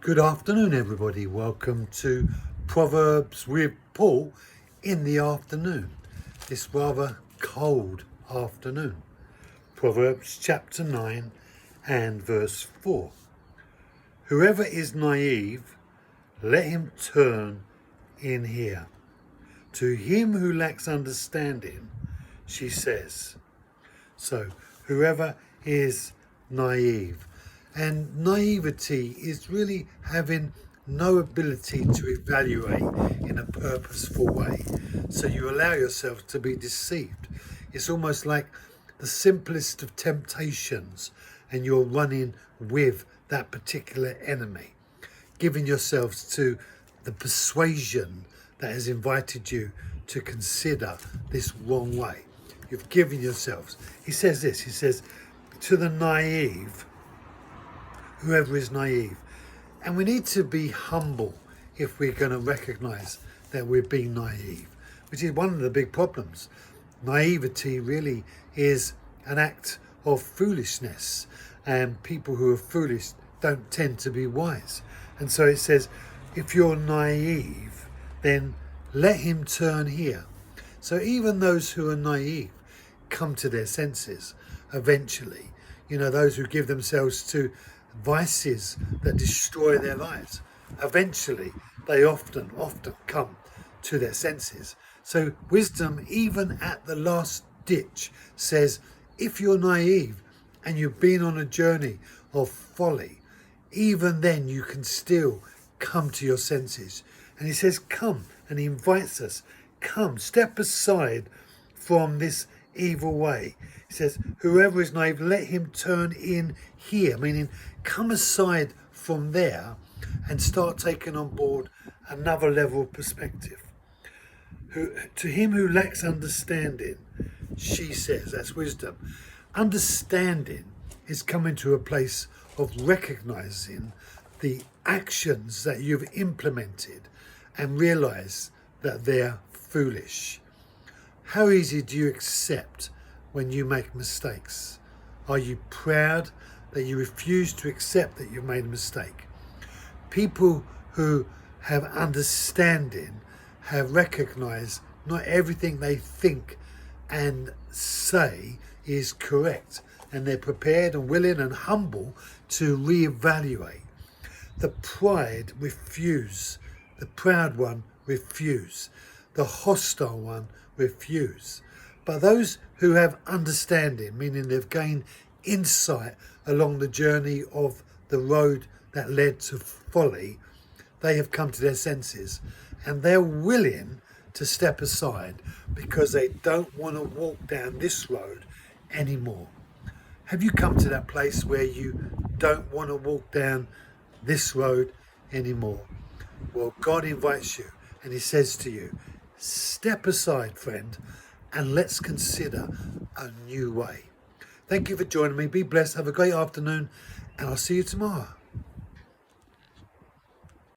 Good afternoon, everybody. Welcome to Proverbs with Paul in the afternoon, this rather cold afternoon. Proverbs chapter 9 and verse 4. Whoever is naive, let him turn in here. To him who lacks understanding, she says. So, whoever is naive. And naivety is really having no ability to evaluate in a purposeful way. So you allow yourself to be deceived. It's almost like the simplest of temptations and you're running with that particular enemy, giving yourselves to the persuasion that has invited you to consider this wrong way. You've given yourselves. He says this, he says, to the naive, whoever is naive. And we need to be humble if we're going to recognize that we're being naive, which is one of the big problems. Naivety really is an act of foolishness, and people who are foolish don't tend to be wise. And so it says, if you're naive, then let him turn here. So even those who are naive come to their senses eventually. You know, those who give themselves to vices that destroy their lives, eventually they often come to their senses. So wisdom, even at the last ditch, says if you're naive and you've been on a journey of folly, even then you can still come to your senses. And he says come, and he invites us, come, step aside from this evil way. He says, whoever is naive, let him turn in here, meaning come aside from there and start taking on board another level of perspective. To him who lacks understanding, she says, that's wisdom. Understanding is coming to a place of recognizing the actions that you've implemented and realize that they're foolish. How easy do you accept when you make mistakes? Are you proud that you refuse to accept that you've made a mistake? People who have understanding have recognized not everything they think and say is correct, and they're prepared and willing and humble to reevaluate. The proud one refuse. The hostile one refuse. But those who have understanding, meaning they've gained insight along the journey of the road that led to folly, they have come to their senses and they're willing to step aside because they don't want to walk down this road anymore. Have you come to that place where you don't want to walk down this road anymore? Well, God invites you and he says to you, step aside, friend, and let's consider a new way. Thank you for joining me. Be blessed. Have a great afternoon, and I'll see you tomorrow.